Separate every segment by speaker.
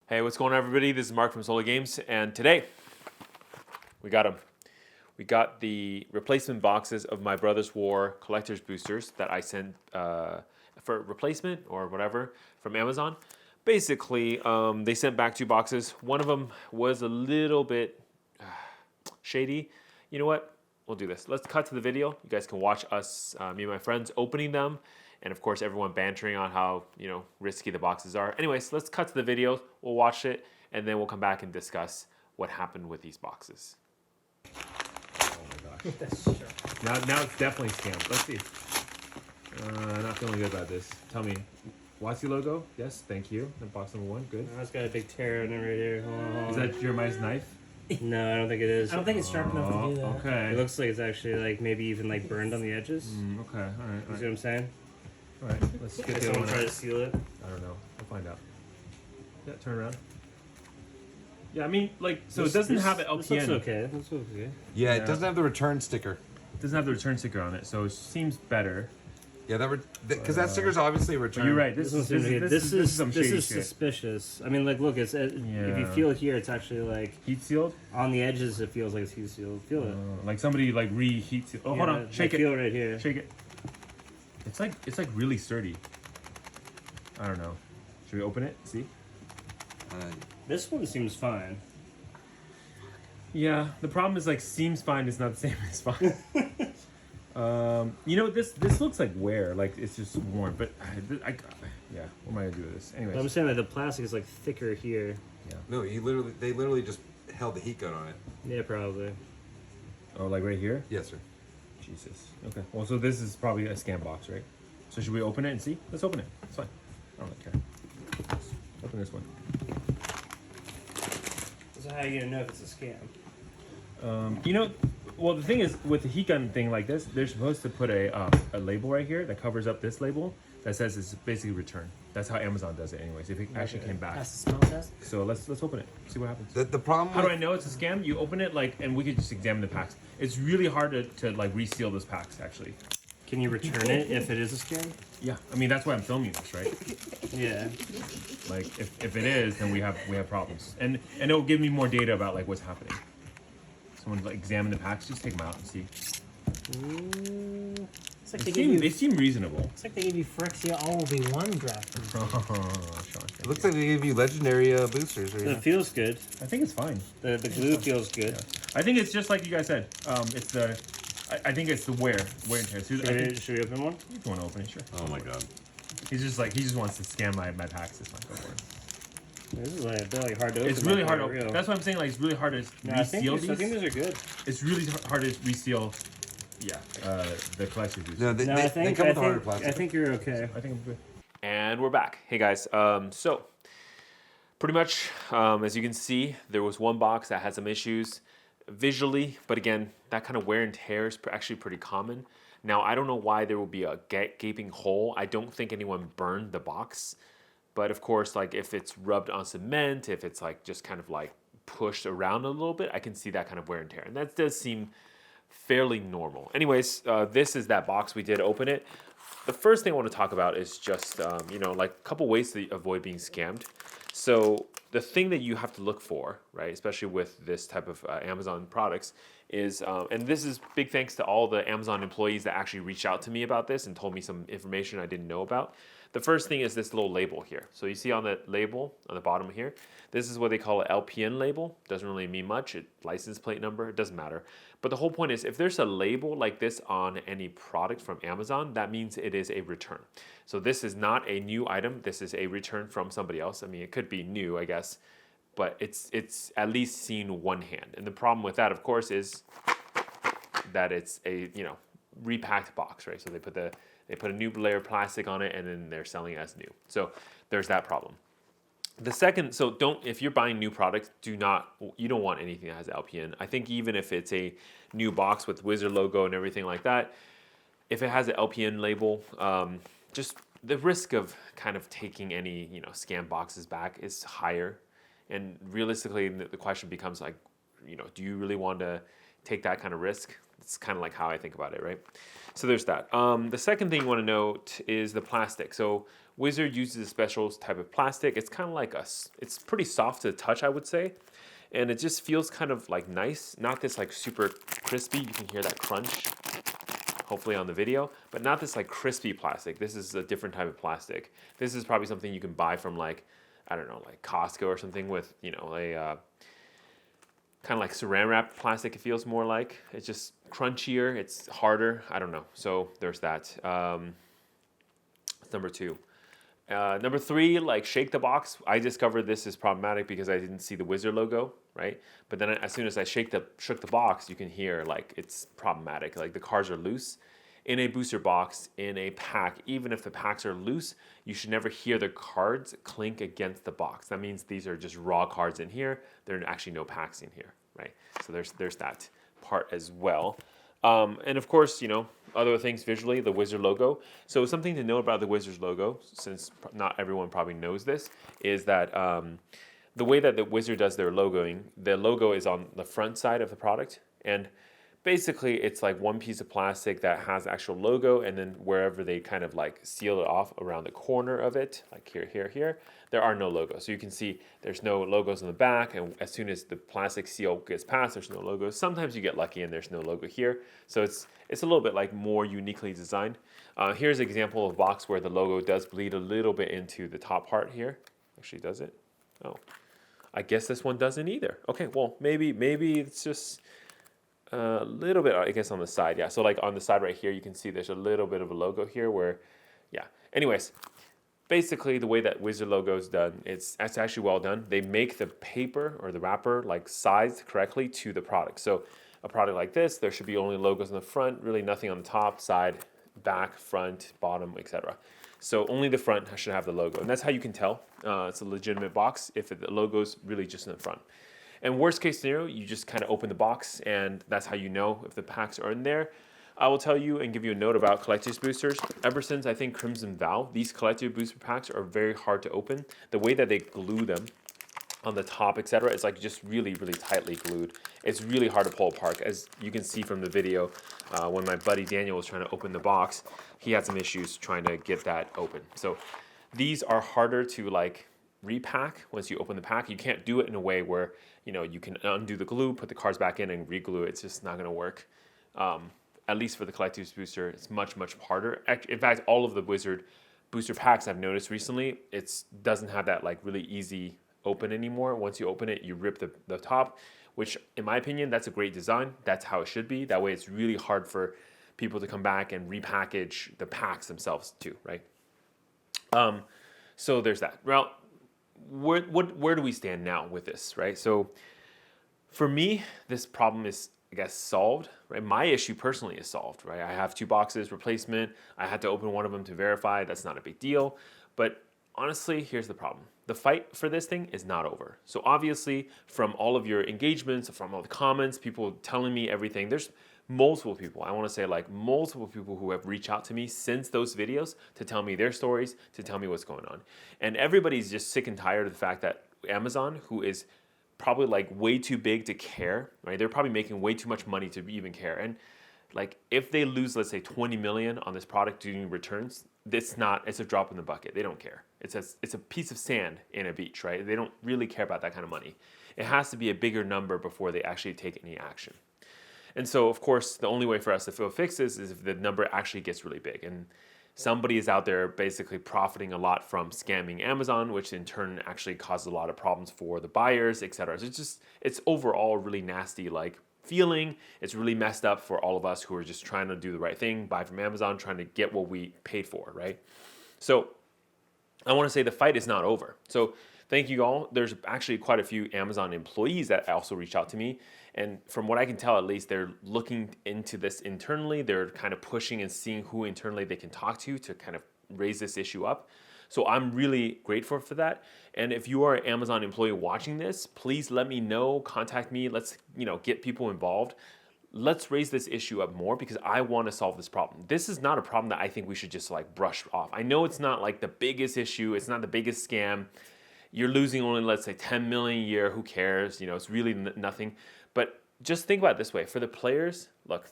Speaker 1: Hey, what's going on, everybody? This is Mark from Solar Games, and today we got them. We got the replacement boxes of my Brothers War collector's boosters that I sent for replacement or whatever from Amazon. Basically, they sent back 2 boxes. One of them was a little bit shady. You know what? We'll do this. Let's cut to the video. You guys can watch us, me and my friends, opening them. And of course, everyone bantering on how, risky the boxes are. Anyways, let's cut to the video. We'll watch it, and then we'll come back and discuss what happened with these boxes. Oh my gosh.
Speaker 2: That's sure.
Speaker 1: Now it's definitely scammed. Let's see. Not feeling good about this. Tell me. WotC logo? Yes, thank you. And box number 1, good.
Speaker 2: Oh, it's got a big tear in it right here.
Speaker 1: Is that Jeremiah's knife?
Speaker 2: No, I don't think it is.
Speaker 3: I don't think it's sharp enough to do that.
Speaker 1: Okay.
Speaker 2: It looks like it's actually like maybe even like burned on the edges.
Speaker 1: Okay, alright.
Speaker 2: You see what I'm saying?
Speaker 1: Alright, let's get
Speaker 2: Did
Speaker 1: the other
Speaker 2: someone
Speaker 1: one
Speaker 2: try
Speaker 1: out.
Speaker 2: to seal it?
Speaker 1: I don't know. We'll find out. Yeah, turn around. Yeah, I mean, so
Speaker 2: This-
Speaker 1: it doesn't
Speaker 2: this-
Speaker 1: have an
Speaker 2: This
Speaker 1: LPN.
Speaker 2: looks okay. This looks okay.
Speaker 4: Yeah,
Speaker 1: Yeah.
Speaker 4: it doesn't have the return sticker.
Speaker 1: It doesn't have the return sticker on it, so it seems better.
Speaker 4: Yeah, because that sticker's obviously a return.
Speaker 1: But you're right.
Speaker 2: This
Speaker 1: This
Speaker 2: is
Speaker 1: is some shady shit.
Speaker 2: suspicious. I mean, like, look, it's if
Speaker 1: Yeah.
Speaker 2: you feel here, it's actually like
Speaker 1: Heat sealed.
Speaker 2: on the edges. It feels like it's heat sealed. Feel it.
Speaker 1: Like somebody reheat sealed. Oh, hold
Speaker 2: Yeah,
Speaker 1: on. Shake
Speaker 2: I
Speaker 1: it.
Speaker 2: feel it right here.
Speaker 1: Shake it. It's like really sturdy. I don't know. Should we open it? See?
Speaker 2: This one seems fine.
Speaker 1: Yeah. The problem is seems fine is not the same as fine. This looks like wear. Like it's just worn. But yeah. What am I gonna do with this?
Speaker 2: I'm
Speaker 1: Anyways.
Speaker 2: saying that the plastic is like thicker here.
Speaker 4: No, they literally just held the heat gun on it.
Speaker 2: Yeah, probably.
Speaker 1: Oh, like right here.
Speaker 4: Yes, sir.
Speaker 1: Jesus. Okay. Well, so this is probably a scam box, right? So should we open it and see? Let's open it. It's fine. I don't care. Let's open this one.
Speaker 2: So how are you gonna know if it's a scam?
Speaker 1: Well, the thing is, with the heat gun thing like this, they're supposed to put a label right here that covers up this label that says it's basically return. That's how Amazon does it, anyways. If it actually came back.
Speaker 3: That's the smell test.
Speaker 1: So let's open it. See what happens.
Speaker 4: The problem.
Speaker 1: How do I know it's a scam? You open it and we could just examine the packs. It's really hard to reseal those packs actually.
Speaker 2: Can you return it if it is a scam?
Speaker 1: Yeah, I mean that's why I'm filming this, right?
Speaker 2: Yeah.
Speaker 1: Like if it is, then we have problems, and it'll give me more data about what's happening. Someone examine the packs, just take them out and see.
Speaker 3: It's like
Speaker 1: They
Speaker 3: they give you.
Speaker 1: seem reasonable.
Speaker 3: It's like they give you Phyrexia OV1 draft.
Speaker 4: It looks like they gave you legendary boosters. Right
Speaker 2: It
Speaker 4: now.
Speaker 2: feels good.
Speaker 1: I think it's fine.
Speaker 2: The glue feels good.
Speaker 1: I think it's just like you guys said. It's I think it's the wear and tear. So I think
Speaker 2: Should we open one?
Speaker 1: if you want to open it, sure.
Speaker 4: Oh my god.
Speaker 1: He just wants to scan my packs. It's fine. Go for it.
Speaker 2: This is they're hard to open.
Speaker 1: It's really hard to
Speaker 2: real.
Speaker 1: open. That's what I'm saying. It's really hard to
Speaker 2: No, I think
Speaker 1: reseal
Speaker 2: these, I think
Speaker 1: these.
Speaker 2: these are good.
Speaker 1: It's really hard to reseal. Yeah, the collection boosters.
Speaker 4: No, they
Speaker 2: I
Speaker 4: come with the harder
Speaker 2: think
Speaker 4: plastic.
Speaker 2: I think you're okay.
Speaker 1: I think I'm good. And we're back. Hey guys. So pretty much, as you can see, there was one box that had some issues visually, but again, that kind of wear and tear is actually pretty common. Now, I don't know why there will be a gaping hole. I don't think anyone burned the box, but of course, if it's rubbed on cement, if it's just kind of pushed around a little bit, I can see that kind of wear and tear, and that does seem fairly normal. Anyways, this is that box. We did open it. The first thing I want to talk about is just, a couple ways to avoid being scammed. So the thing that you have to look for, right, especially with this type of Amazon products, is, and this is big thanks to all the Amazon employees that actually reached out to me about this and told me some information I didn't know about. The first thing is this little label here. So you see on the label on the bottom here, this is what they call an LPN label. Doesn't really mean much. License plate number, it doesn't matter. But the whole point is if there's a label like this on any product from Amazon, that means it is a return. So this is not a new item. This is a return from somebody else. I mean, it could be new, I guess, but it's at least seen one hand. And the problem with that, of course, is that it's a repacked box, right? So they put a new layer of plastic on it, and then they're selling it as new. So there's that problem. The second, so if you're buying new products, you don't want anything that has LPN. I think even if it's a new box with Wizard logo and everything like that, if it has an LPN label, just the risk of kind of taking any scam boxes back is higher. And realistically, the question becomes do you really want to take that kind of risk? It's kind of like how I think about it, right? So there's that. The second thing you want to note is the plastic. So Wizard uses a special type of plastic. It's kind of like it's pretty soft to the touch, I would say. And it just feels kind of like nice. Not this like super crispy. You can hear that crunch, hopefully on the video, but not this like crispy plastic. This is a different type of plastic. This is probably something you can buy from like, I don't know, like Costco or something with, you know, a kind of like saran wrap plastic. It feels more like it's just crunchier. It's harder. I don't know. So there's that. That's number 2. Number 3, like shake the box. I discovered this is problematic because I didn't see the Wizard logo, right? But then as soon as I shook the box, you can hear like it's problematic. Like the cards are loose. In a booster box, in a pack, even if the packs are loose, you should never hear the cards clink against the box. That means these are just raw cards in here. There are actually no packs in here, right? So there's that part as well. And of course, you know, other things visually, the Wizard logo. So something to know about the Wizards logo, since not everyone probably knows this, is that the way that the Wizard does their logoing, the logo is on the front side of the product. And basically, it's like one piece of plastic that has the actual logo, and then wherever they kind of like seal it off around the corner of it, like here, there are no logos. So you can see there's no logos on the back, and as soon as the plastic seal gets past, there's no logos. Sometimes you get lucky and there's no logo here. So it's a little bit like more uniquely designed. Here's an example of a box where the logo does bleed a little bit into the top part here. Actually, does it? Oh, I guess this one doesn't either. Okay, well, maybe it's just a little bit, I guess, on the side. Yeah, so like on the side right here, you can see there's a little bit of a logo here where, yeah. Anyways, basically the way that Wizard logo is done, it's actually well done. They make the paper or the wrapper like sized correctly to the product. So a product like this, there should be only logos on the front, really nothing on the top, side, back, front, bottom, etc. So only the front should have the logo. And that's how you can tell it's a legitimate box if the logo's really just in the front. And worst case scenario, you just kind of open the box and that's how you know if the packs are in there. I will tell you and give you a note about collector's boosters. Ever since I think Crimson Vow, these collector booster packs are very hard to open. The way that they glue them on the top, etc., it's like just really, really tightly glued. It's really hard to pull apart. As you can see from the video, when my buddy Daniel was trying to open the box, he had some issues trying to get that open. So these are harder to like repack once you open the pack. You can't do it in a way where, you know, you can undo the glue, put the cards back in and re-glue it. It's just not going to work. At least for the collector's booster, it's much, much harder. In fact, all of the Wizard booster packs I've noticed recently, it doesn't have that like really easy open anymore. Once you open it, you rip the top, which in my opinion, that's a great design. That's how it should be. That way it's really hard for people to come back and repackage the packs themselves too, right? So there's that. Well, where do we stand now with this, right? So for me, this problem is, I guess, solved, right? My issue personally is solved, right? I have 2 boxes, replacement. I had to open one of them to verify. That's not a big deal. But honestly, here's the problem. The fight for this thing is not over. So obviously, from all of your engagements, from all the comments, people telling me everything, there's multiple people, I want to say like multiple people who have reached out to me since those videos to tell me their stories, to tell me what's going on. And everybody's just sick and tired of the fact that Amazon, who is probably like way too big to care, right? They're probably making way too much money to even care. And like if they lose, let's say 20 million on this product due to returns, it's a drop in the bucket. They don't care. It's a piece of sand in a beach, right? They don't really care about that kind of money. It has to be a bigger number before they actually take any action. And so, of course, the only way for us to fix this is if the number actually gets really big. And somebody is out there basically profiting a lot from scamming Amazon, which in turn actually causes a lot of problems for the buyers, etc. So it's overall really nasty, like feeling. It's really messed up for all of us who are just trying to do the right thing, buy from Amazon, trying to get what we paid for, right? So I want to say the fight is not over. So thank you all. There's actually quite a few Amazon employees that also reached out to me. And from what I can tell, at least, they're looking into this internally. They're kind of pushing and seeing who internally they can talk to kind of raise this issue up. So I'm really grateful for that. And if you are an Amazon employee watching this, please let me know, contact me. Let's, get people involved. Let's raise this issue up more because I want to solve this problem. This is not a problem that I think we should just like brush off. I know it's not like the biggest issue. It's not the biggest scam. You're losing only, let's say, 10 million a year. Who cares? It's really nothing. But just think about it this way. For the players, look,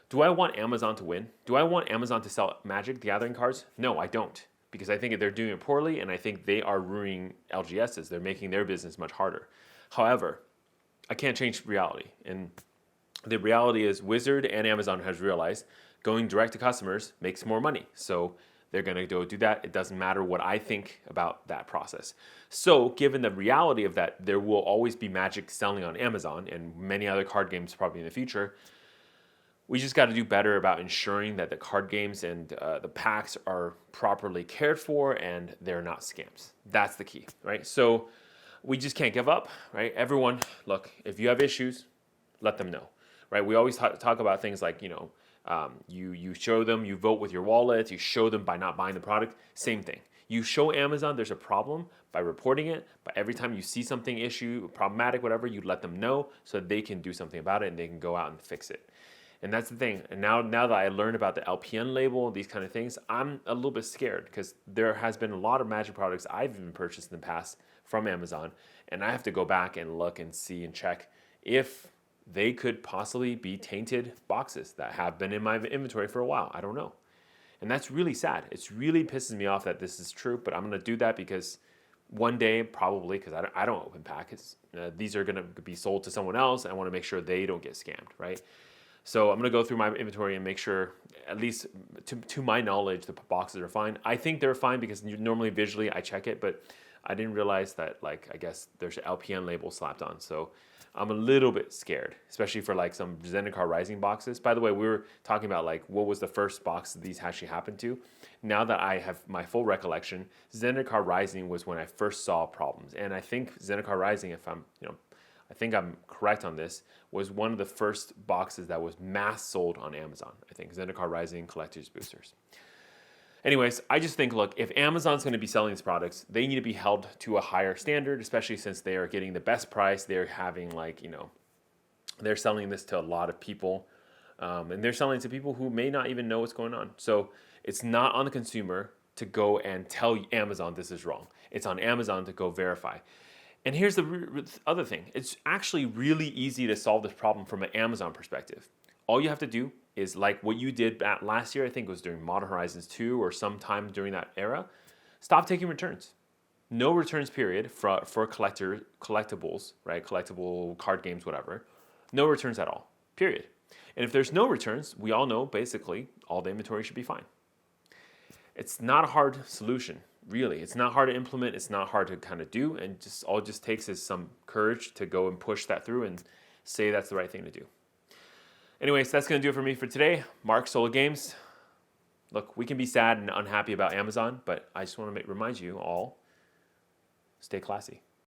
Speaker 1: Do I want Amazon to win? Do I want Amazon to sell Magic the Gathering cards? No, I don't. Because I think they're doing it poorly, and I think they are ruining LGSs. They're making their business much harder. However, I can't change reality. And the reality is Wizard and Amazon has realized going direct to customers makes more money. So they're going to go do that. It doesn't matter what I think about that process. So given the reality of that, there will always be Magic selling on Amazon and many other card games probably in the future. We just got to do better about ensuring that the card games and the packs are properly cared for and they're not scams. That's the key, right? So we just can't give up, right? Everyone, look, if you have issues, let them know, right? We always talk about things like, you show them, you vote with your wallet, you show them by not buying the product, same thing. You show Amazon there's a problem by reporting it, but every time you see something issue, problematic, whatever, you let them know so that they can do something about it and they can go out and fix it. And that's the thing. And now that I learned about the LPN label, these kind of things, I'm a little bit scared because there has been a lot of Magic products I've even purchased in the past from Amazon, and I have to go back and look and see and check if they could possibly be tainted boxes that have been in my inventory for a while. I don't know. And that's really sad. It really pisses me off that this is true, but I'm going to do that because one day, probably, because I don't open packets, these are going to be sold to someone else. I want to make sure they don't get scammed, right? So I'm going to go through my inventory and make sure, at least to my knowledge, the boxes are fine. I think they're fine because normally visually I check it, but I didn't realize that, I guess there's an LPN label slapped on. So I'm a little bit scared, especially for some Zendikar Rising boxes. By the way, we were talking about what was the first box that these actually happened to. Now that I have my full recollection, Zendikar Rising was when I first saw problems. And I think Zendikar Rising, I think I'm correct on this, was one of the first boxes that was mass sold on Amazon. I think Zendikar Rising Collector's Boosters. Anyways, I just think, look, if Amazon's going to be selling these products, they need to be held to a higher standard, especially since they are getting the best price. They're having they're selling this to a lot of people, and they're selling to people who may not even know what's going on. So it's not on the consumer to go and tell Amazon this is wrong. It's on Amazon to go verify. And here's the other thing. It's actually really easy to solve this problem from an Amazon perspective. All you have to do is like what you did last year, I think it was during Modern Horizons 2 or sometime during that era, stop taking returns. No returns period for collectibles, right? Collectible card games, whatever. No returns at all, period. And if there's no returns, we all know basically all the inventory should be fine. It's not a hard solution. Really, it's not hard to implement. It's not hard to kind of do, and all it just takes is some courage to go and push that through and say that's the right thing to do. Anyways, that's going to do it for me for today. Mark, Solo Games. Look, we can be sad and unhappy about Amazon, but I just want to remind you all, stay classy.